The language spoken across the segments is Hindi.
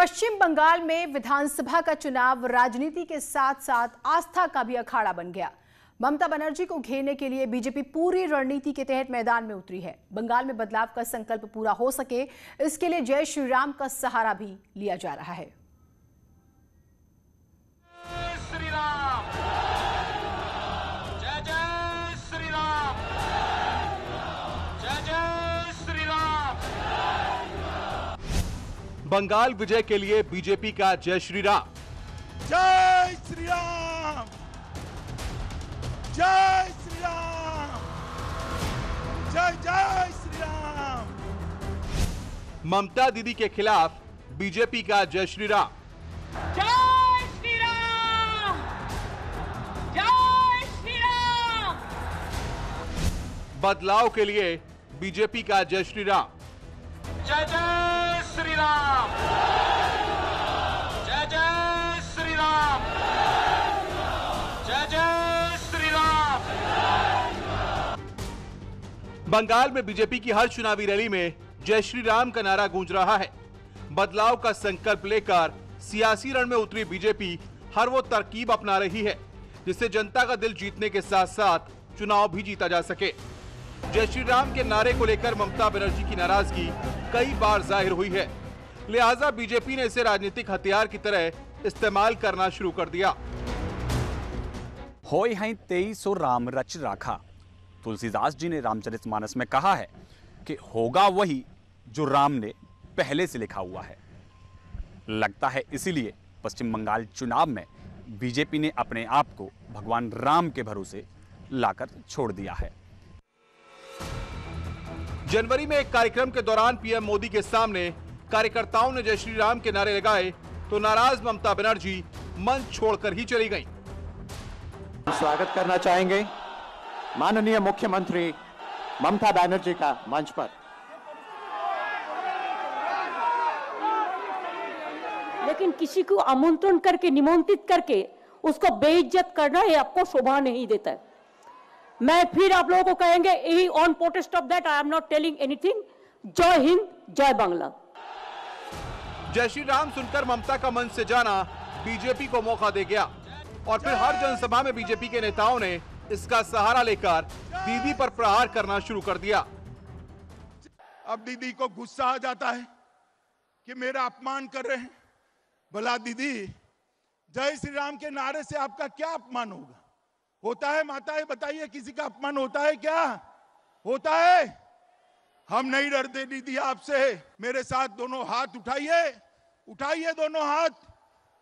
पश्चिम बंगाल में विधानसभा का चुनाव राजनीति के साथ साथ आस्था का भी अखाड़ा बन गया। ममता बनर्जी को घेरने के लिए बीजेपी पूरी रणनीति के तहत मैदान में उतरी है। बंगाल में बदलाव का संकल्प पूरा हो सके, इसके लिए जय श्री राम का सहारा भी लिया जा रहा है। श्री राम, जय जय श्री राम, जय जय श्री राम। बंगाल विजय के लिए बीजेपी का जय श्री राम। जय श्री राम, जय श्री राम, जय जय श्री राम। ममता दीदी के खिलाफ बीजेपी का जय श्री राम। जय श्री राम, जय श्री राम। बदलाव के लिए बीजेपी का जय श्री राम। जय जय श्री राम, जय जय श्री राम, जय जय श्री राम। बंगाल में बीजेपी की हर चुनावी रैली में जय श्री राम का नारा गूंज रहा है। बदलाव का संकल्प लेकर सियासी रण में उतरी बीजेपी हर वो तरकीब अपना रही है जिससे जनता का दिल जीतने के साथ साथ चुनाव भी जीता जा सके। जय श्री राम के नारे को लेकर ममता बनर्जी की नाराजगी कई बार जाहिर हुई है, लिहाजा बीजेपी ने इसे राजनीतिक हथियार की तरह इस्तेमाल करना शुरू कर दिया। होय हैं 2300 राम रच राखा। तुलसीदास जी ने रामचरितमानस में कहा है कि होगा वही जो राम ने पहले से लिखा हुआ है। लगता है इसीलिए पश्चिम बंगाल चुनाव में बीजेपी ने अपने आप को भगवान राम के भरोसे लाकर छोड़ दिया है। जनवरी में एक कार्यक्रम के दौरान पीएम मोदी के सामने कार्यकर्ताओं ने जय श्री राम के नारे लगाए तो नाराज ममता बनर्जी मंच छोड़कर ही चली गईं। स्वागत करना चाहेंगे माननीय मुख्यमंत्री ममता बनर्जी का मंच पर। लेकिन किसी को आमंत्रण करके निमंत्रित करके उसको बेइज्जत करना ये आपको शोभा नहीं देता है। मैं फिर आप लोगों को कहेंगे यही on protest of that I am not telling anything. जय हिंद, जय बांग्ला। जय श्री राम सुनकर ममता का मंच से जाना बीजेपी को मौका दे गया और फिर हर जनसभा में बीजेपी के नेताओं ने इसका सहारा लेकर दीदी पर प्रहार करना शुरू कर दिया। अब दीदी को गुस्सा आ जाता है कि मेरा अपमान कर रहे हैं। भला दीदी, जय श्री राम के नारे से आपका क्या अपमान होगा? होता है माताएं, बताइए, किसी का अपमान होता है क्या? होता है? हम नहीं डरते दीदी आपसे। मेरे साथ दोनों हाथ उठाइए, उठाइए दोनों हाथ।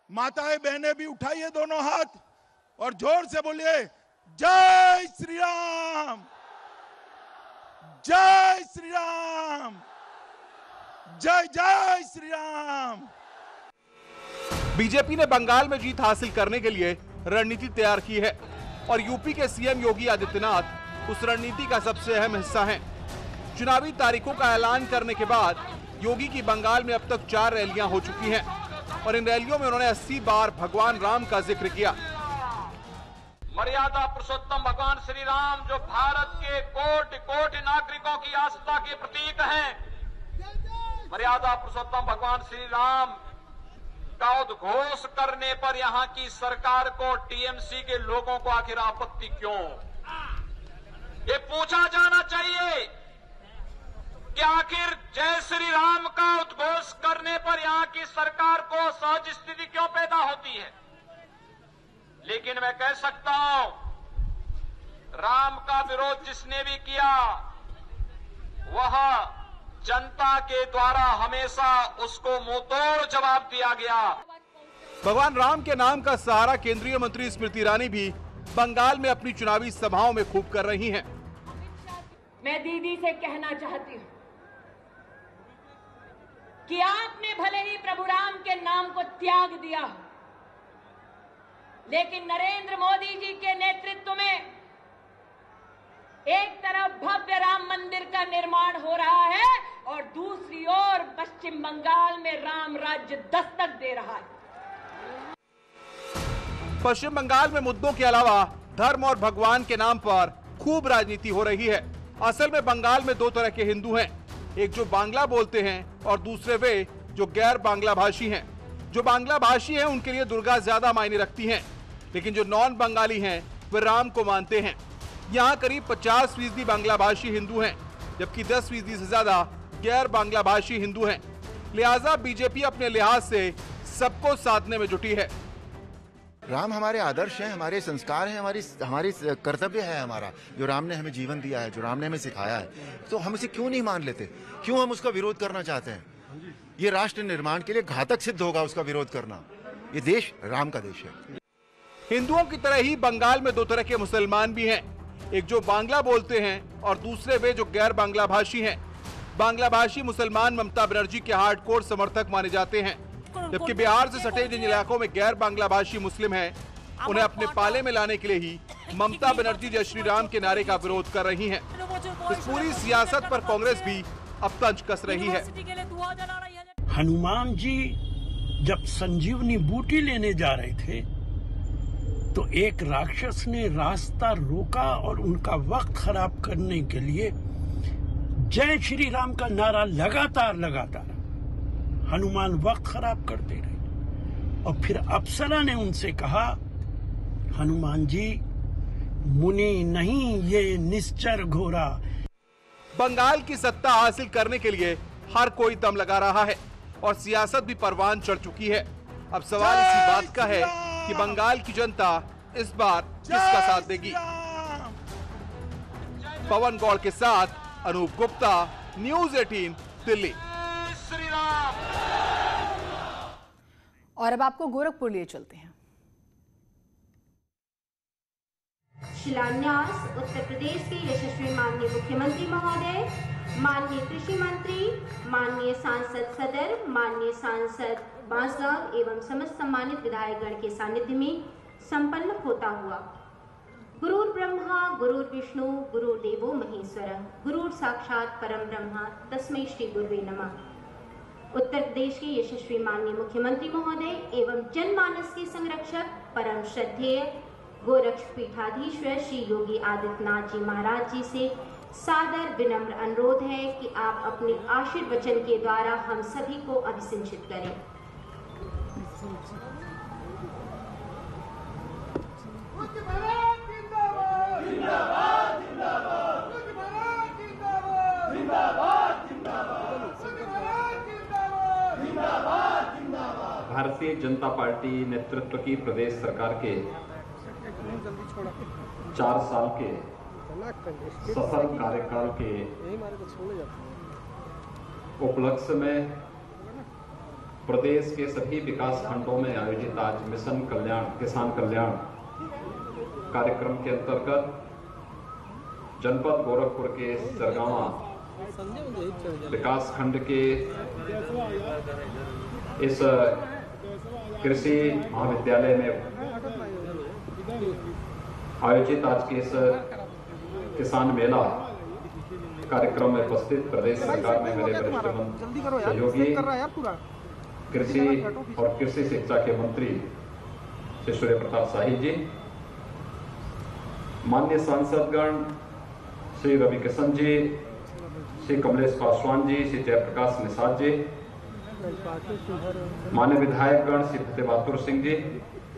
माताएं बहनें भी उठाइए दोनों हाथ और जोर से बोलिए जय श्री राम, जय श्री राम, जय जय श्री राम। बीजेपी ने बंगाल में जीत हासिल करने के लिए रणनीति तैयार की है और यूपी के सीएम योगी आदित्यनाथ उस रणनीति का सबसे अहम हिस्सा हैं। चुनावी तारीखों का ऐलान करने के बाद योगी की बंगाल में अब तक 4 रैलियां हो चुकी हैं और इन रैलियों में उन्होंने 80 बार भगवान राम का जिक्र किया। मर्यादा पुरुषोत्तम भगवान श्री राम जो भारत के कोटि कोटि नागरिकों की आस्था के प्रतीक हैं, मर्यादा पुरुषोत्तम भगवान श्री राम का उद्घोष करने पर यहां की सरकार को, टीएमसी के लोगों को आखिर आपत्ति क्यों? ये पूछा जाना चाहिए कि आखिर जय श्री राम का उद्घोष करने पर यहां की सरकार को सहज स्थिति क्यों पैदा होती है? लेकिन मैं कह सकता हूं, राम का विरोध जिसने भी किया वह जनता के द्वारा हमेशा उसको मुंहतोड़ जवाब दिया गया। भगवान राम के नाम का सहारा केंद्रीय मंत्री स्मृति ईरानी भी बंगाल में अपनी चुनावी सभाओं में खूब कर रही हैं। मैं दीदी से कहना चाहती हूं कि आपने भले ही प्रभु राम के नाम को त्याग दिया, लेकिन नरेंद्र मोदी जी के नेतृत्व में एक तरफ भव्य राम मंदिर का निर्माण हो रहा है और दूसरी ओर पश्चिम बंगाल में राम राज्य दस्तक दे रहा है। पश्चिम बंगाल में मुद्दों के अलावा धर्म और भगवान के नाम पर खूब राजनीति हो रही है। असल में बंगाल में 2 तरह के हिंदू हैं, एक जो बांग्ला बोलते हैं और दूसरे वे जो गैर बांग्ला भाषी हैं। जो बांग्ला भाषी हैं उनके लिए दुर्गा ज्यादा मायने रखती हैं, लेकिन जो नॉन बंगाली हैं वे राम को मानते हैं। यहाँ करीब 50% बांग्ला भाषी हिंदू हैं, जबकि 10% से ज्यादा गैर बांग्ला भाषी हिंदू हैं। लिहाजा बीजेपी अपने लिहाज से सबको साधने में जुटी है। राम हमारे आदर्श हैं, हमारे संस्कार हैं, हमारी कर्तव्य है हमारा, जो राम ने हमें जीवन दिया है, जो राम ने हमें सिखाया है, तो हम उसे क्यों नहीं मान लेते? क्यों हम उसका विरोध करना चाहते हैं? ये राष्ट्र निर्माण के लिए घातक सिद्ध होगा उसका विरोध करना। ये देश राम का देश है। हिंदुओं की तरह ही बंगाल में दो तरह के मुसलमान भी हैं, एक जो बांग्ला बोलते हैं और दूसरे वे जो गैर बांग्ला भाषी हैं। बांग्ला भाषी मुसलमान ममता बनर्जी के हार्डकोर समर्थक माने जाते हैं, जबकि बिहार से सटे जिन इलाकों में गैर बांग्ला भाषी मुस्लिम हैं, उन्हें अपने पाले में लाने के लिए ही ममता बनर्जी जय श्री राम के नारे का विरोध कर रही हैं। इस पूरी सियासत पर कांग्रेस भी अब तंज कस रही है। हनुमान जी जब संजीवनी बूटी लेने जा रहे थे तो एक राक्षस ने रास्ता रोका और उनका वक्त खराब करने के लिए जय श्री राम का नारा लगातार हनुमान वक्त खराब करते रहे। और फिर अप्सरा ने उनसे कहा, हनुमान जी मुनि नहीं, ये निश्चर घोड़ा। बंगाल की सत्ता हासिल करने के लिए हर कोई दम लगा रहा है और सियासत भी परवान चढ़ चुकी है। अब सवाल इसी बात का है कि बंगाल की जनता इस बार किसका साथ देगी। पवन गौड़ के साथ अनूप गुप्ता, न्यूज़ 18 दिल्ली। और अब आपको गोरखपुर लिए चलते हैं। शिलान्यास उत्तर प्रदेश के यशस्वी माननीय मुख्यमंत्री महोदय, माननीय कृषि मंत्री, माननीय सांसद सदर, माननीय सांसद बांसगांव एवं समस्त सम्मानित विधायकगण के सानिध्य में संपन्न होता हुआ। गुरुर् ब्रह्मा गुरुर् विष्णु गुरुर्देवो महेश्वरः, गुरुर् साक्षात् परम ब्रह्म तस्मै श्री गुरुवे नमः। उत्तर प्रदेश के यशस्वी माननीय मुख्यमंत्री महोदय एवं जनमानस के संरक्षक परम श्रद्धेय गोरक्ष पीठाधीश्वर श्री योगी आदित्यनाथ जी महाराज जी से सादर विनम्र अनुरोध है कि आप अपने आशीर्वचन के द्वारा हम सभी को अभिसिंचित करें। भारतीय जनता पार्टी नेतृत्व की प्रदेश सरकार के 4 साल के सफल कार्यकाल के उपलक्ष्य में प्रदेश के सभी विकास खंडों में आयोजित आज मिशन कल्याण किसान कल्याण कार्यक्रम के अंतर्गत जनपद गोरखपुर के सरगावा विकास खंड के इस कृषि महाविद्यालय में आयोजित आज के इस किसान मेला कार्यक्रम में उपस्थित प्रदेश सरकार में मेरे वरिष्ठ सहयोगी कृषि और कृषि शिक्षा के मंत्री श्री सूर्य प्रताप शाही जी, माननीय सांसदगण श्री रवि किशन जी, श्री कमलेश पासवान जी, श्री जयप्रकाश निषाद जी, माननीय विधायकगण श्री फतेह बहादुर सिंह जी,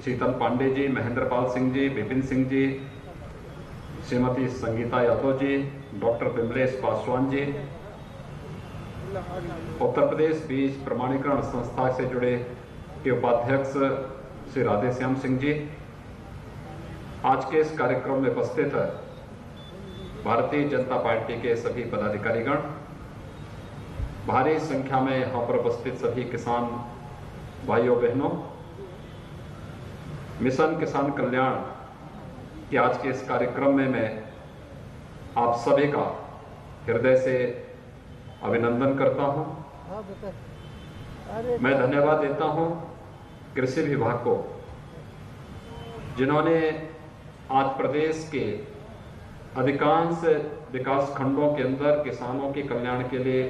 शीतल पांडे जी, महेंद्र पाल सिंह जी, विपिन सिंह जी, श्रीमती संगीता यादव जी, डॉक्टर बिमलेश पासवान जी, उत्तर प्रदेश बीज प्रमाणीकरण संस्था से जुड़े के उपाध्यक्ष श्री राधेश्याम सिंह जी, आज के इस कार्यक्रम में उपस्थित भारतीय जनता पार्टी के सभी पदाधिकारीगण, भारी संख्या में यहाँ पर उपस्थित सभी किसान भाइयों बहनों, मिशन किसान कल्याण के आज के इस कार्यक्रम में मैं आप सभी का हृदय से अभिनंदन करता हूं। मैं धन्यवाद देता हूं कृषि विभाग को, जिन्होंने आज प्रदेश के अधिकांश विकास खंडों के अंदर किसानों के कल्याण के लिए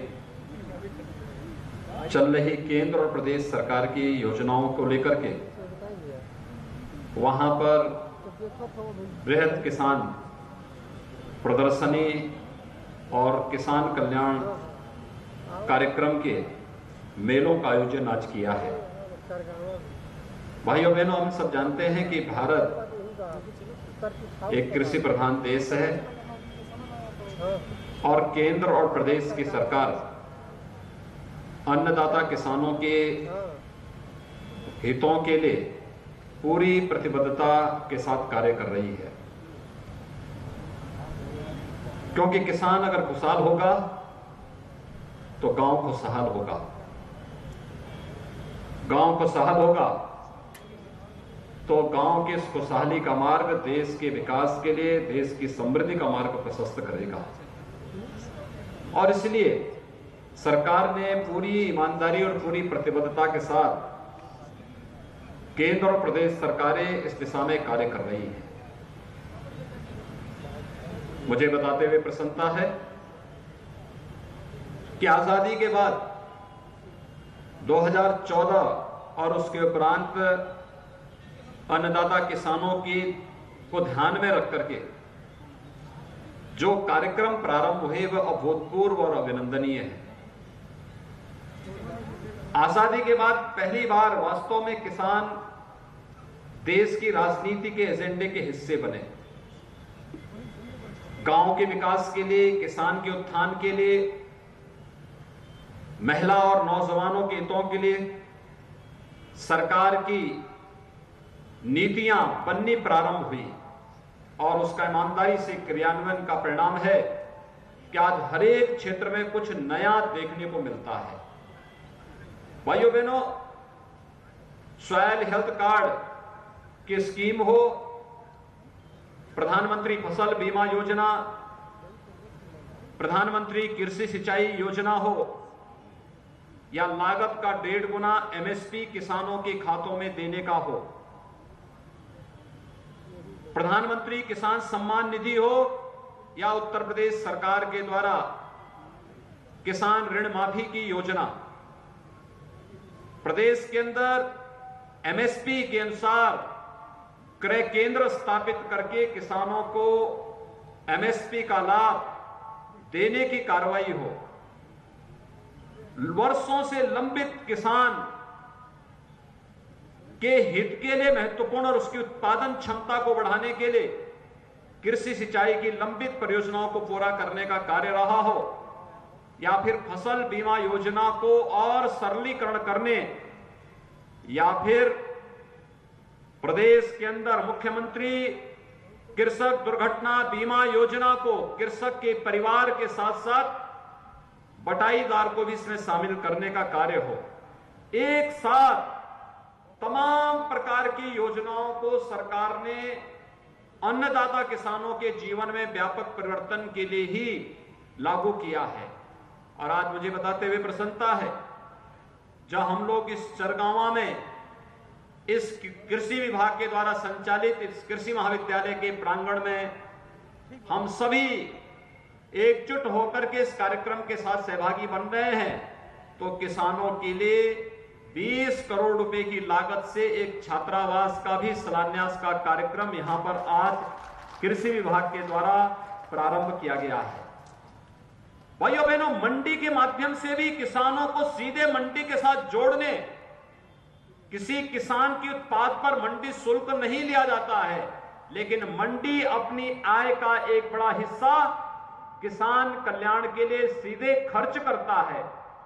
चल रही केंद्र और प्रदेश सरकार की योजनाओं को लेकर के वहां पर बृहद किसान प्रदर्शनी और किसान कल्याण कार्यक्रम के मेलों का आयोजन आज किया है। भाइयों बहनों, हम सब जानते हैं कि भारत एक कृषि प्रधान देश है और केंद्र और प्रदेश की सरकार अन्नदाता किसानों के हितों के लिए पूरी प्रतिबद्धता के साथ कार्य कर रही है, क्योंकि किसान अगर खुशहाल होगा तो गांव खुशहाल होगा, गांव खुशहाल होगा तो गांव की खुशहाली का मार्ग देश के विकास के लिए, देश की समृद्धि का मार्ग प्रशस्त करेगा। और इसलिए सरकार ने पूरी ईमानदारी और पूरी प्रतिबद्धता के साथ केंद्र और प्रदेश सरकारें इस दिशा में कार्य कर रही हैं। मुझे बताते हुए प्रसन्नता है कि आजादी के बाद 2014 और उसके उपरांत अन्नदाता किसानों की को ध्यान में रख करके जो कार्यक्रम प्रारंभ हुए वह अभूतपूर्व और अभिनंदनीय है। आजादी के बाद पहली बार वास्तव में किसान देश की राजनीति के एजेंडे के हिस्से बने। गांव के विकास के लिए, किसान के उत्थान के लिए, महिला और नौजवानों के हितों के लिए सरकार की नीतियां बननी प्रारंभ हुई और उसका ईमानदारी से क्रियान्वयन का परिणाम है कि आज हर एक क्षेत्र में कुछ नया देखने को मिलता है। भाइयों बहनों, सॉयल हेल्थ कार्ड की स्कीम हो, प्रधानमंत्री फसल बीमा योजना, प्रधानमंत्री कृषि सिंचाई योजना हो या लागत का 1.5 गुना एमएसपी किसानों के खातों में देने का हो, प्रधानमंत्री किसान सम्मान निधि हो या उत्तर प्रदेश सरकार के द्वारा किसान ऋण माफी की योजना, प्रदेश के अंदर एमएसपी के अनुसार क्रय केंद्र स्थापित करके किसानों को एमएसपी का लाभ देने की कार्रवाई हो, वर्षों से लंबित किसान के हित के लिए महत्वपूर्ण और उसकी उत्पादन क्षमता को बढ़ाने के लिए कृषि सिंचाई की लंबित परियोजनाओं को पूरा करने का कार्य रहा हो, या फिर फसल बीमा योजना को और सरलीकरण करने, या फिर प्रदेश के अंदर मुख्यमंत्री कृषक दुर्घटना बीमा योजना को कृषक के परिवार के साथ साथ बटाईदार को भी इसमें शामिल करने का कार्य हो। एक साथ तमाम प्रकार की योजनाओं को सरकार ने अन्नदाता किसानों के जीवन में व्यापक परिवर्तन के लिए ही लागू किया है। और आज मुझे बताते हुए प्रसन्नता है, जब हम लोग इस चरगांवा में इस कृषि विभाग के द्वारा संचालित इस कृषि महाविद्यालय के प्रांगण में हम सभी एकजुट होकर के इस कार्यक्रम के साथ सहभागी बन रहे हैं, तो किसानों के लिए 20 करोड़ रुपए की लागत से एक छात्रावास का भी शिलान्यास का कार्यक्रम यहां पर आज कृषि विभाग के द्वारा प्रारंभ किया गया है। भाइयों बहनों, मंडी के माध्यम से भी किसानों को सीधे मंडी के साथ जोड़ने, किसी किसान के उत्पाद पर मंडी शुल्क नहीं लिया जाता है, लेकिन मंडी अपनी आय का एक बड़ा हिस्सा किसान कल्याण के लिए सीधे खर्च करता है।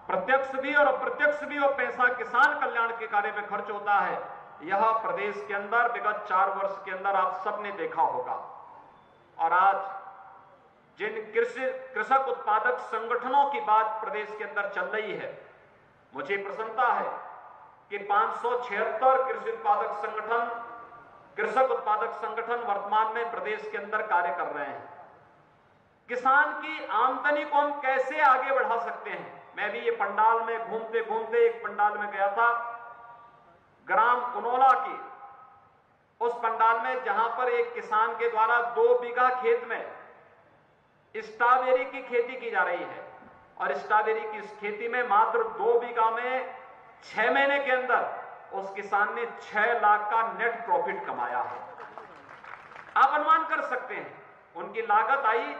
प्रत्यक्ष भी और अप्रत्यक्ष भी वो पैसा किसान कल्याण के कार्य में खर्च होता है। यह प्रदेश के अंदर विगत 4 वर्ष के अंदर आप सबने देखा होगा। और आज जिन कृषक उत्पादक संगठनों की बात प्रदेश के अंदर चल रही है, मुझे प्रसन्नता है कि 576 कृषक उत्पादक संगठन वर्तमान में प्रदेश के अंदर कार्य कर रहे हैं। किसान की आमदनी को हम कैसे आगे बढ़ा सकते हैं? मैं भी ये पंडाल में घूमते घूमते एक पंडाल में गया था, ग्राम उनोला की, उस पंडाल में जहां पर एक किसान के द्वारा 2 बीघा खेत में स्ट्रॉबेरी की खेती की जा रही है, और स्ट्रॉबेरी की इस खेती में मात्र 2 बीघा में 6 महीने के अंदर उस किसान ने 6 लाख का नेट प्रॉफिट कमाया है। आप अनुमान कर सकते हैं, उनकी लागत आई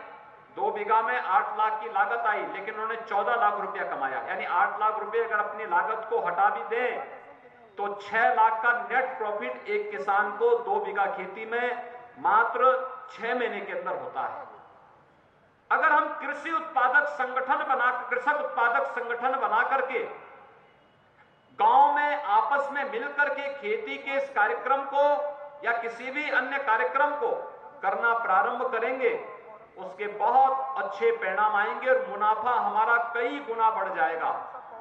2 बीघा में 8 लाख की लागत आई, लेकिन उन्होंने 14 लाख रुपया कमाया। यानी 8 लाख रुपए अगर अपनी लागत को हटा भी दें तो 6 लाख का नेट प्रॉफिट एक किसान को 2 बीघा खेती में मात्र 6 महीने के अंदर होता है। अगर हम कृषि उत्पादक संगठन कृषक उत्पादक संगठन बना करके गांव में आपस में मिलकर के खेती के इस कार्यक्रम को या किसी भी अन्य कार्यक्रम को करना प्रारंभ करेंगे, उसके बहुत अच्छे परिणाम आएंगे और मुनाफा हमारा कई गुना बढ़ जाएगा।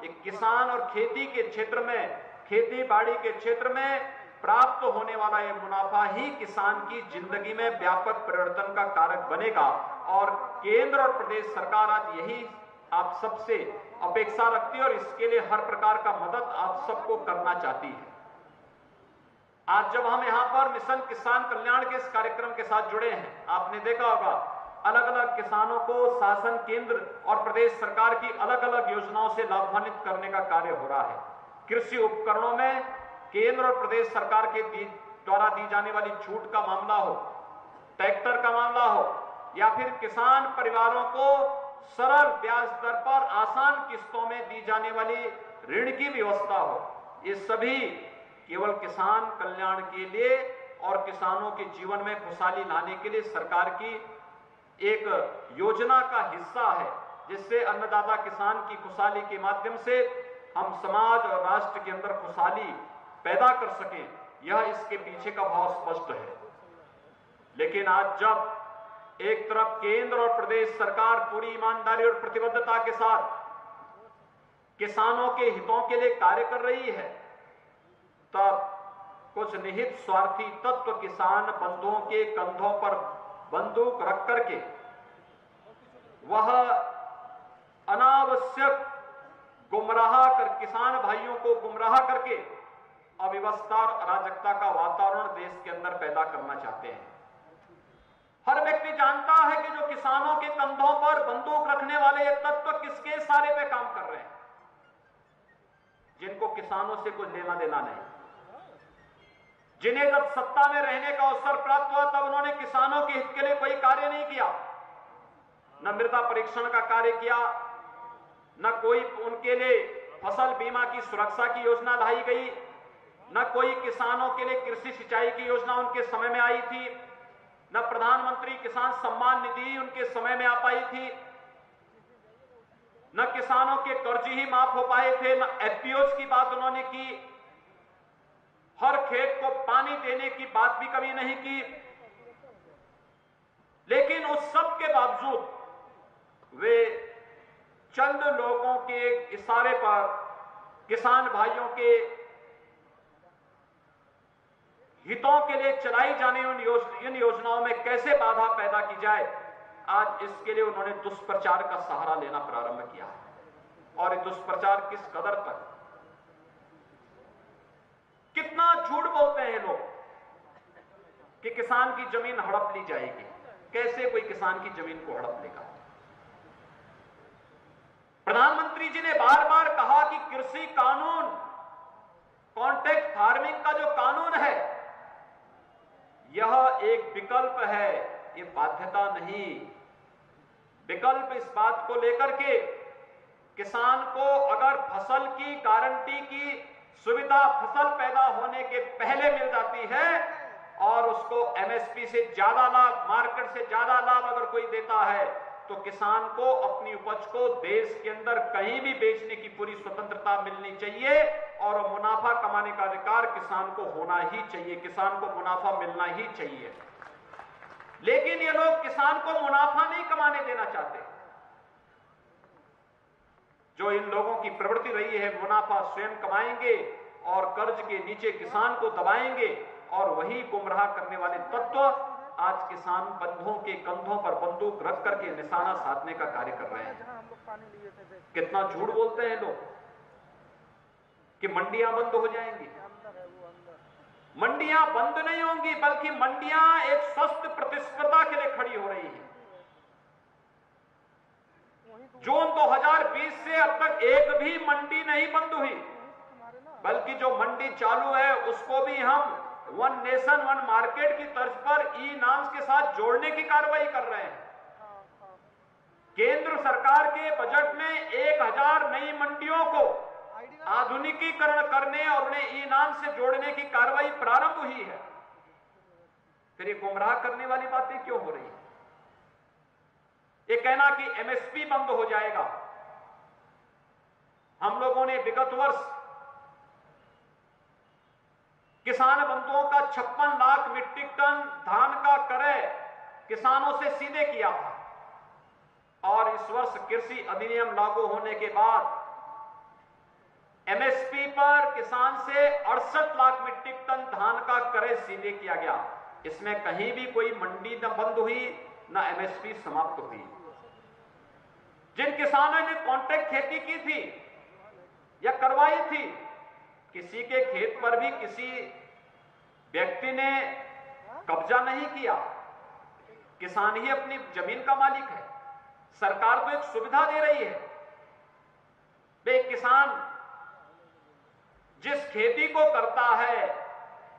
एक किसान और खेती के क्षेत्र में, खेती बाड़ी के क्षेत्र में प्राप्त होने वाला यह मुनाफा ही किसान की जिंदगी में व्यापक परिवर्तन का कारक बनेगा। और केंद्र और प्रदेश सरकार आज यही आप सबसे अपेक्षा रखती है और इसके लिए हर प्रकार का मदद आप सबको करना चाहती है। आज जब हम यहां पर मिशन किसान कल्याण के इस कार्यक्रम के साथ जुड़े हैं, आपने देखा होगा अलग अलग किसानों को शासन, केंद्र और प्रदेश सरकार की अलग अलग योजनाओं से लाभान्वित करने का कार्य हो रहा है। कृषि उपकरणों में केंद्र और प्रदेश सरकार के द्वारा दी जाने वाली छूट का मामला हो, ट्रैक्टर का मामला हो, या फिर किसान परिवारों को सरल ब्याज दर पर आसान किस्तों में दी जाने वाली ऋण की व्यवस्था हो, ये सभी केवल किसान कल्याण के लिए और किसानों के जीवन में खुशहाली लाने के लिए सरकार की एक योजना का हिस्सा है, जिससे अन्नदाता किसान की खुशहाली के माध्यम से हम समाज और राष्ट्र के अंदर खुशहाली पैदा कर सकें। यह इसके पीछे का भाव स्पष्ट है। लेकिन आज जब एक तरफ केंद्र और प्रदेश सरकार पूरी ईमानदारी और प्रतिबद्धता के साथ किसानों के हितों के लिए कार्य कर रही है, तब कुछ निहित स्वार्थी तत्व किसान बंधुओं के कंधों पर बंदूक रख करके वह अनावश्यक किसान भाइयों को गुमराह करके अव्यवस्था और अराजकता का वातावरण देश के अंदर पैदा करना चाहते हैं। हर व्यक्ति जानता है कि जो किसानों के कंधों पर बंदूक रखने वाले ये तत्व किसके इशारे पे काम कर रहे हैं, जिनको किसानों से कुछ लेना देना नहीं। जिन्हें जब सत्ता में रहने का अवसर प्राप्त हुआ तब उन्होंने किसानों के हित के लिए कोई कार्य नहीं किया, न मृदा परीक्षण का कार्य किया, न कोई उनके लिए फसल बीमा की सुरक्षा की योजना लाई गई, न कोई किसानों के लिए कृषि सिंचाई की योजना उनके समय में आई थी, न प्रधानमंत्री किसान सम्मान निधि उनके समय में आ पाई थी, न किसानों के कर्ज ही माफ हो पाए थे, न एफपीओज की बात उन्होंने की, हर खेत को पानी देने की बात भी कभी नहीं की। लेकिन उस सब के बावजूद वे चंद लोगों के इशारे पर किसान भाइयों के हितों के लिए चलाई जाने इन योजनाओं में कैसे बाधा पैदा की जाए, आज इसके लिए उन्होंने दुष्प्रचार का सहारा लेना प्रारंभ किया है। और ये दुष्प्रचार किस कदर तक, कितना झूठ बोलते हैं लोग कि किसान की जमीन हड़प ली जाएगी। कैसे कोई किसान की जमीन को हड़प लेगा? प्रधानमंत्री जी ने बार बार कहा कि कृषि कानून, कॉन्ट्रैक्ट फार्मिंग का जो कानून है, यह एक विकल्प है, ये बाध्यता नहीं। विकल्प इस बात को लेकर के किसान को अगर फसल की गारंटी की सुविधा फसल पैदा होने के पहले मिल जाती है और उसको एमएसपी से ज्यादा लाभ, मार्केट से ज्यादा लाभ अगर कोई देता है, तो किसान को अपनी उपज को देश के अंदर कहीं भी बेचने की पूरी स्वतंत्रता मिलनी चाहिए और मुनाफा कमाने का अधिकार किसान को होना ही चाहिए, किसान को मुनाफा मिलना ही चाहिए। लेकिन ये लोग किसान को मुनाफा नहीं कमाने देना चाहते। जो इन लोगों की प्रवृत्ति रही है, मुनाफा स्वयं कमाएंगे और कर्ज के नीचे किसान को दबाएंगे, और वही गुमराह करने वाले तत्व आज किसान बंधुओं के कंधों पर बंदूक रख करके निशाना साधने का कार्य कर रहे हैं। कितना झूठ बोलते हैं लोग कि मंडियां बंद हो जाएंगी। मंडियां बंद नहीं होंगी, बल्कि मंडियां एक स्वस्थ प्रतिस्पर्धा के लिए खड़ी हो रही है। जून 2020 से अब तक एक भी मंडी नहीं बंद हुई, बल्कि जो मंडी चालू है उसको भी हम वन नेशन वन मार्केट की तर्ज पर ई नाम्स के साथ जोड़ने की कार्रवाई कर रहे हैं। केंद्र सरकार के बजट में 1000 नई मंडियों को आधुनिकीकरण करने और उन्हें ई नाम से जोड़ने की कार्रवाई प्रारंभ हुई है। फिर ये गुमराह करने वाली बातें क्यों हो रही है? ये कहना कि एमएसपी बंद हो जाएगा। हम लोगों ने विगत वर्ष किसान बंधुओं का 56 लाख मीट्रिक टन धान का क्रय किसानों से सीधे किया था, और इस वर्ष कृषि अधिनियम लागू होने के बाद एमएसपी पर किसान से 68 लाख मीट्रिक टन धान का क्रय सीधे किया गया। इसमें कहीं भी कोई मंडी न बंद हुई न एमएसपी समाप्त हुई। जिन किसानों ने कॉन्ट्रैक्ट खेती की थी या करवाई थी, किसी के खेत पर भी किसी व्यक्ति ने कब्जा नहीं किया। किसान ही अपनी जमीन का मालिक है। सरकार तो एक सुविधा दे रही है। वे किसान जिस खेती को करता है,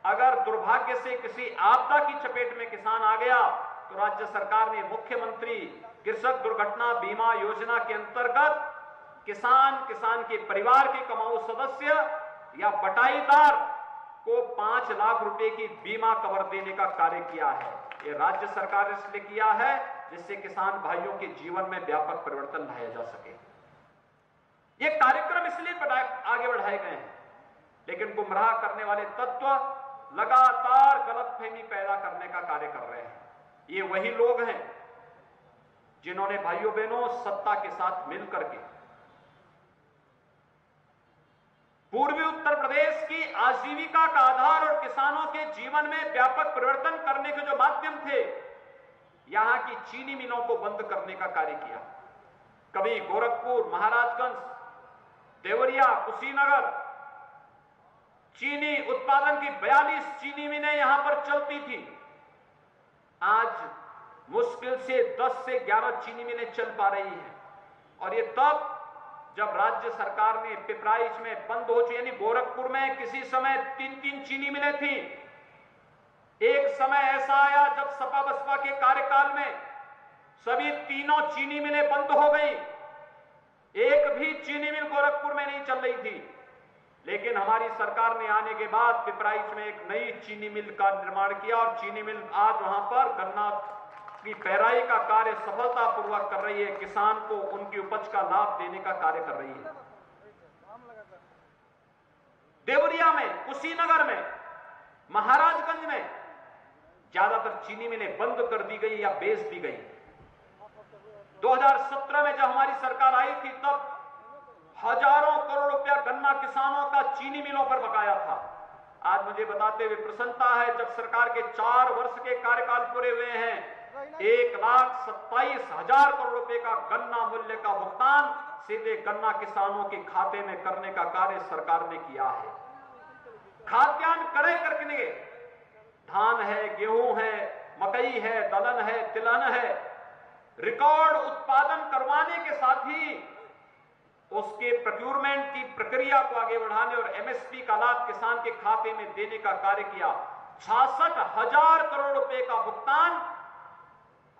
अगर दुर्भाग्य से किसी आपदा की चपेट में किसान आ गया तो राज्य सरकार ने मुख्यमंत्री कृषक दुर्घटना बीमा योजना के अंतर्गत किसान के परिवार के कमाऊ सदस्य या बटाईदार को 5 लाख रुपए की बीमा कवर देने का कार्य किया है। ये राज्य सरकार इसलिए किया है जिससे किसान भाइयों के जीवन में व्यापक परिवर्तन लाया जा सके। ये कार्यक्रम इसलिए आगे बढ़ाए गए हैं, लेकिन गुमराह करने वाले तत्व लगातार गलतफहमी पैदा करने का कार्य कर रहे हैं। ये वही लोग हैं जिन्होंने भाइयों बहनों सत्ता के साथ मिलकर के पूर्वी उत्तर प्रदेश की आजीविका का आधार और किसानों के जीवन में व्यापक परिवर्तन करने के जो माध्यम थे, यहां की चीनी मिलों को बंद करने का कार्य किया। कभी गोरखपुर, महाराजगंज, देवरिया, कुशीनगर चीनी उत्पादन की 42 चीनी मिलें यहां पर चलती थी। आज मुश्किल से 10 से 11 चीनी मिलें चल पा रही हैं, और ये तब जब राज्य सरकार ने पिपराइच में बंद हो चुकी, यानी गोरखपुर में किसी समय 3-3 चीनी मिलें थी। एक समय ऐसा आया जब सपा बसपा के कार्यकाल में सभी तीनों चीनी मिलें बंद हो गई। एक भी चीनी मिल गोरखपुर में नहीं चल रही थी, लेकिन हमारी सरकार ने आने के बाद पिपराइच में एक नई चीनी मिल का निर्माण किया, और चीनी मिल आज वहां पर गन्ना की पेराई का कार्य सफलतापूर्वक कर रही है। किसान को उनकी उपज का लाभ देने का कार्य कर रही है। देवरिया में, कुशीनगर में, महाराजगंज में ज्यादातर चीनी मिलें बंद कर दी गई या बेच दी गई। 2017 में जब हमारी सरकार आई थी तब हजारों करोड़ रुपया गन्ना किसानों का चीनी मिलों पर बकाया था। आज मुझे बताते हुए प्रसन्नता है, जब सरकार के 4 वर्ष के कार्यकाल पूरे हुए हैं, 1,27,000 करोड़ रुपए का गन्ना मूल्य का भुगतान सीधे गन्ना किसानों के खाते में करने का कार्य सरकार ने किया है। खाद्यान्न क्रय करके धान है, गेहूं है, मकई है, दलहन है, तिलहन है, रिकॉर्ड उत्पादन करवाने के साथ ही उसके प्रोक्यूरमेंट की प्रक्रिया को आगे बढ़ाने और एमएसपी का लाभ किसान के खाते में देने का कार्य किया। 66,000 करोड़ रुपए का भुगतान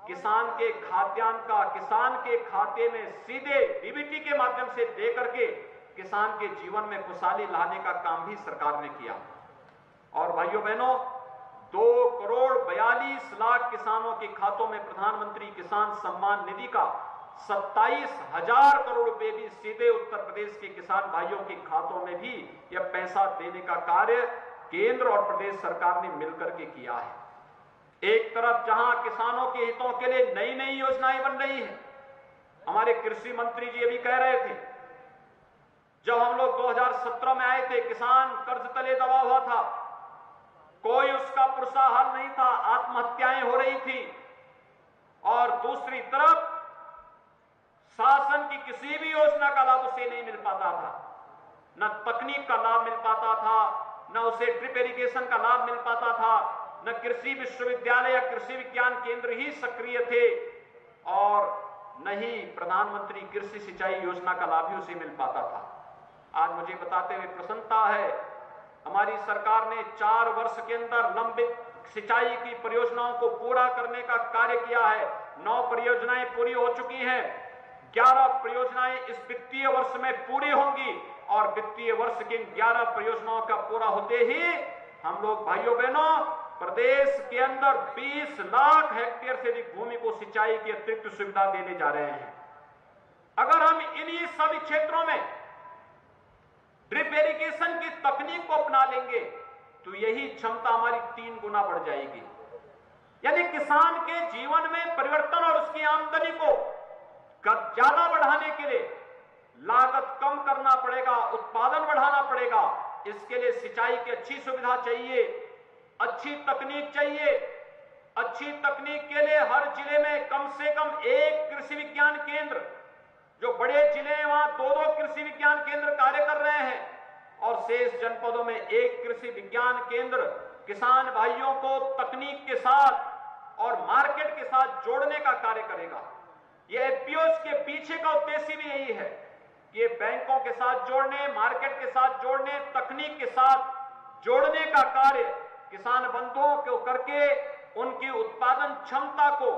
किसान के खाद्यान्न का किसान के खाते में सीधे डीबीटी के माध्यम से दे करके किसान के जीवन में खुशहाली लाने का काम भी सरकार ने किया। और भाइयों बहनों, 2,42,00,000 किसानों के खातों में प्रधानमंत्री किसान सम्मान निधि का 27,000 करोड़ रुपए भी सीधे उत्तर प्रदेश के किसान भाइयों के खातों में भी यह पैसा देने का कार्य केंद्र और प्रदेश सरकार ने मिलकर के किया है। एक तरफ जहां किसानों के हितों के लिए नई नई योजनाएं बन रही हैं, हमारे कृषि मंत्री जी अभी कह रहे थे, जब हम लोग 2017 में आए थे किसान कर्ज तले दबा हुआ था, कोई उसका पुरसा हल नहीं था, आत्महत्याएं हो रही थी, और दूसरी तरफ शासन की किसी भी योजना का लाभ उसे नहीं मिल पाता था, न तकनीक का लाभ मिल पाता था, न उसे ड्रिप इरिगेशन का लाभ मिल पाता था, न कृषि विश्वविद्यालय या कृषि विज्ञान केंद्र ही सक्रिय थे, और न ही प्रधानमंत्री कृषि सिंचाई योजना का लाभ ही उसे मिल पाता था। आज मुझे बताते हुए प्रसन्नता है, हमारी सरकार ने 4 वर्ष के अंदर लंबित सिंचाई की परियोजनाओं को पूरा करने का कार्य किया है। 9 परियोजनाएं पूरी हो चुकी हैं। 11 परियोजनाएं इस वित्तीय वर्ष में पूरी होंगी और वित्तीय वर्ष की 11 परियोजनाओं का पूरा होते ही हम लोग भाइयों बहनों प्रदेश के अंदर 20 लाख हेक्टेयर से अधिक भूमि को सिंचाई की अतिरिक्त सुविधा देने जा रहे हैं। अगर हम इन्हीं सभी क्षेत्रों में ड्रिप इरिगेशन की तकनीक को अपना लेंगे तो यही क्षमता हमारी 3 गुना बढ़ जाएगी। यानी किसान के जीवन में परिवर्तन और उसकी आमदनी को ज्यादा बढ़ाने के लिए लागत कम करना पड़ेगा, उत्पादन बढ़ाना पड़ेगा। इसके लिए सिंचाई की अच्छी सुविधा चाहिए, अच्छी तकनीक चाहिए। अच्छी तकनीक के लिए हर जिले में कम से कम एक कृषि विज्ञान केंद्र, जो बड़े जिले हैं वहां 2-2 कृषि विज्ञान केंद्र कार्य कर रहे हैं और शेष जनपदों में एक कृषि विज्ञान केंद्र किसान भाइयों को तकनीक के साथ और मार्केट के साथ जोड़ने का कार्य करेगा। ये एफपीओस के पीछे का उद्देश्य भी यही है कि ये बैंकों के साथ जोड़ने, मार्केट के साथ जोड़ने, तकनीक के साथ जोड़ने का कार्य किसान बंधुओं को करके उनकी उत्पादन क्षमता को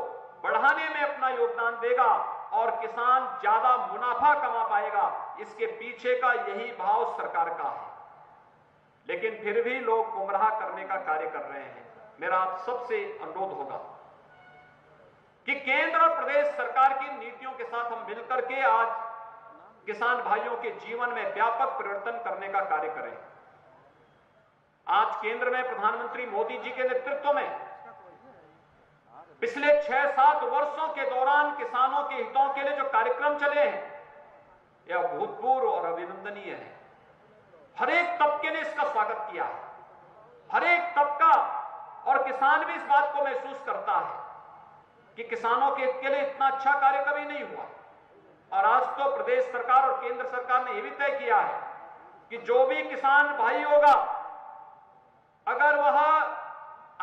बढ़ाने में अपना योगदान देगा और किसान ज्यादा मुनाफा कमा पाएगा। इसके पीछे का यही भाव सरकार का है, लेकिन फिर भी लोग गुमराह करने का कार्य कर रहे हैं। मेरा आप सबसे अनुरोध होगा कि केंद्र और प्रदेश सरकार की नीतियों के साथ हम मिलकर के आज किसान भाइयों के जीवन में व्यापक परिवर्तन करने का कार्य करें। आज केंद्र में प्रधानमंत्री मोदी जी के नेतृत्व में पिछले 6-7 वर्षों के दौरान किसानों के हितों के लिए जो कार्यक्रम चले हैं यह अभूतपूर्व और अभिनंदनीय है। हर एक तबके ने इसका स्वागत किया है, हर एक तबका, और किसान भी इस बात को महसूस करता है कि किसानों के हित के लिए इतना अच्छा कार्य कभी नहीं हुआ। और आज तो प्रदेश सरकार और केंद्र सरकार ने यह भी तय किया है कि जो भी किसान भाई होगा, अगर वह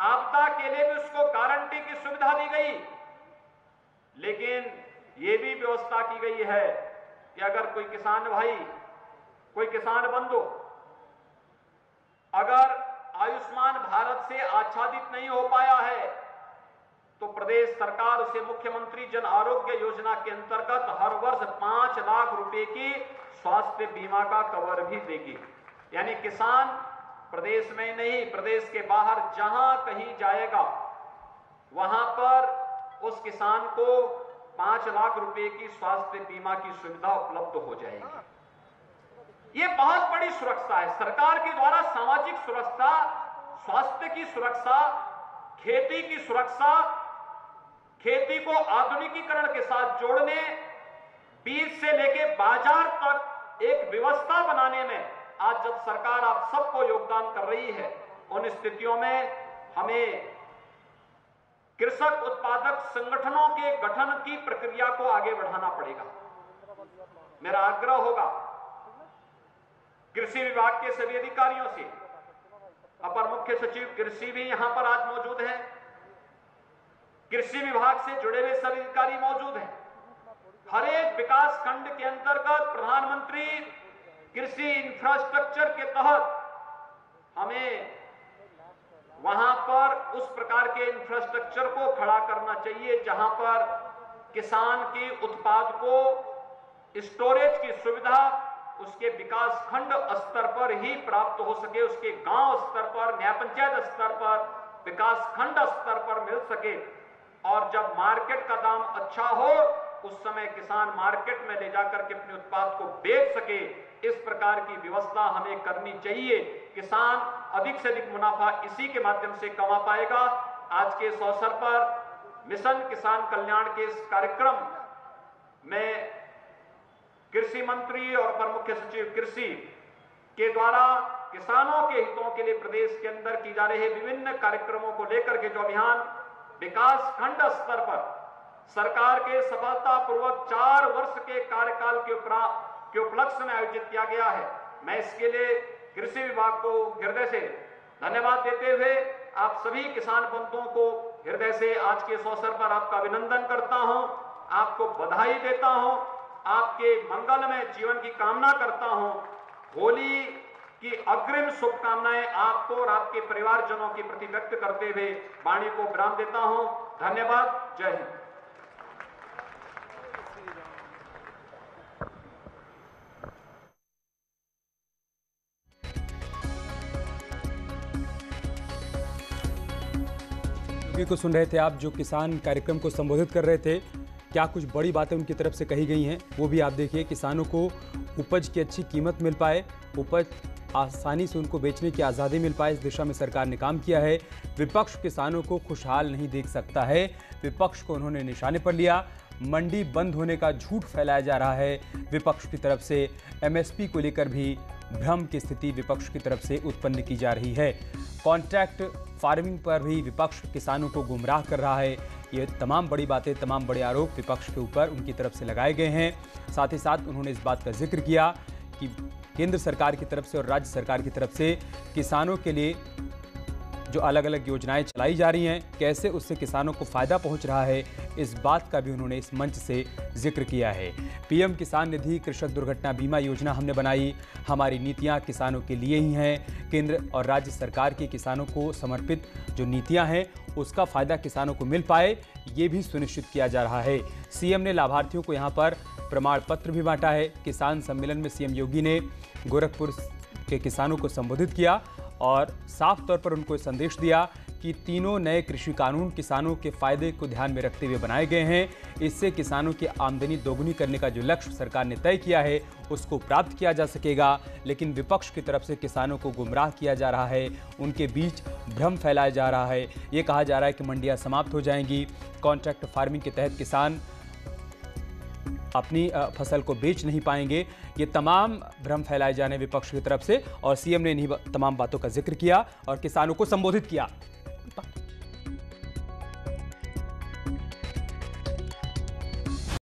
आपदा के लिए भी उसको गारंटी की सुविधा दी गई, लेकिन यह भी व्यवस्था की गई है कि अगर कोई किसान भाई, कोई किसान बंधु अगर आयुष्मान भारत से आच्छादित नहीं हो पाया है तो प्रदेश सरकार उसे मुख्यमंत्री जन आरोग्य योजना के अंतर्गत हर वर्ष 5 लाख रुपए की स्वास्थ्य बीमा का कवर भी देगी। यानी किसान प्रदेश में नहीं, प्रदेश के बाहर जहां कहीं जाएगा वहां पर उस किसान को 5 लाख रुपए की स्वास्थ्य बीमा की सुविधा उपलब्ध हो जाएगी। ये बहुत बड़ी सुरक्षा है सरकार के द्वारा। सामाजिक सुरक्षा, स्वास्थ्य की सुरक्षा, खेती की सुरक्षा, खेती को आधुनिकीकरण के साथ जोड़ने, बीज से लेके बाजार तक एक व्यवस्था बनाने में आज जब सरकार आप सबको योगदान कर रही है, उन स्थितियों में हमें कृषक उत्पादक संगठनों के गठन की प्रक्रिया को आगे बढ़ाना पड़ेगा। मेरा आग्रह होगा कृषि विभाग के सभी अधिकारियों से, अपर मुख्य सचिव कृषि भी यहां पर आज मौजूद है, कृषि विभाग से जुड़े हुए सभी अधिकारी मौजूद हैं। हर एक विकास खंड के अंतर्गत प्रधानमंत्री कृषि इंफ्रास्ट्रक्चर के तहत हमें वहां पर उस प्रकार के इंफ्रास्ट्रक्चर को खड़ा करना चाहिए जहां पर किसान के उत्पाद को स्टोरेज की सुविधा उसके विकास खंड स्तर पर ही प्राप्त हो सके, उसके गांव स्तर पर, न्याय पंचायत स्तर पर, विकास खंड स्तर पर मिल सके। और जब मार्केट का दाम अच्छा हो उस समय किसान मार्केट में ले जाकर के अपने उत्पाद को बेच सके। इस प्रकार की व्यवस्था हमें करनी चाहिए। किसान अधिक से अधिक मुनाफा इसी के माध्यम से कमा पाएगा। आज के इस अवसर पर मिशन किसान कल्याण के इस कार्यक्रम में कृषि मंत्री और अपर मुख्य सचिव कृषि के द्वारा किसानों के हितों के लिए प्रदेश के अंदर की जा रहे विभिन्न कार्यक्रमों को लेकर के जो अभियान विकास खंड स्तर पर सरकार के सफलतापूर्वक 4 वर्ष के कार्यकाल के उपलक्ष्य में आयोजित किया गया है, मैं इसके लिए कृषि विभाग को हृदय से धन्यवाद देते हुए आप सभी किसान बंधुओं को हृदय से आज के इस अवसर पर आपका अभिनंदन करता हूं, आपको बधाई देता हूं, आपके मंगलमय जीवन की कामना करता हूं। होली की अग्रिम शुभकामनाएं आपको और आपके परिवारजनों के प्रति व्यक्त करते हुए वाणी को विराम देता हूं। धन्यवाद। जय हिंद। मंत्री को सुन रहे थे आप, जो किसान कार्यक्रम को संबोधित कर रहे थे। क्या कुछ बड़ी बातें उनकी तरफ से कही गई हैं वो भी आप देखिए। किसानों को उपज की अच्छी कीमत मिल पाए, उपज आसानी से उनको बेचने की आज़ादी मिल पाए, इस दिशा में सरकार ने काम किया है। विपक्ष किसानों को खुशहाल नहीं देख सकता है, विपक्ष को उन्होंने निशाने पर लिया। मंडी बंद होने का झूठ फैलाया जा रहा है विपक्ष की तरफ से। एमएसपी को लेकर भी भ्रम की स्थिति विपक्ष की तरफ से उत्पन्न की जा रही है। कॉन्ट्रैक्ट फार्मिंग पर भी विपक्ष किसानों को गुमराह कर रहा है। ये तमाम बड़ी बातें, तमाम बड़े आरोप विपक्ष के ऊपर उनकी तरफ से लगाए गए हैं। साथ ही साथ उन्होंने इस बात का जिक्र किया कि केंद्र सरकार की तरफ से और राज्य सरकार की तरफ से किसानों के लिए जो अलग अलग योजनाएं चलाई जा रही हैं, कैसे उससे किसानों को फ़ायदा पहुंच रहा है, इस बात का भी उन्होंने इस मंच से जिक्र किया है। पीएम किसान निधि कृषक दुर्घटना बीमा योजना हमने बनाई, हमारी नीतियां किसानों के लिए ही हैं। केंद्र और राज्य सरकार की किसानों को समर्पित जो नीतियां हैं उसका फ़ायदा किसानों को मिल पाए, ये भी सुनिश्चित किया जा रहा है। सीएम ने लाभार्थियों को यहाँ पर प्रमाण पत्र भी बांटा है। किसान सम्मेलन में सीएम योगी ने गोरखपुर के किसानों को संबोधित किया और साफ तौर पर उनको संदेश दिया कि तीनों नए कृषि कानून किसानों के फायदे को ध्यान में रखते हुए बनाए गए हैं। इससे किसानों की आमदनी दोगुनी करने का जो लक्ष्य सरकार ने तय किया है उसको प्राप्त किया जा सकेगा। लेकिन विपक्ष की तरफ से किसानों को गुमराह किया जा रहा है, उनके बीच भ्रम फैलाया जा रहा है। ये कहा जा रहा है कि मंडियां समाप्त हो जाएंगी, कॉन्ट्रैक्ट फार्मिंग के तहत किसान अपनी फसल को बेच नहीं पाएंगे। ये तमाम भ्रम फैलाए जाने विपक्ष की तरफ से, और सीएम ने इन्हीं तमाम बातों का जिक्र किया और किसानों को संबोधित किया।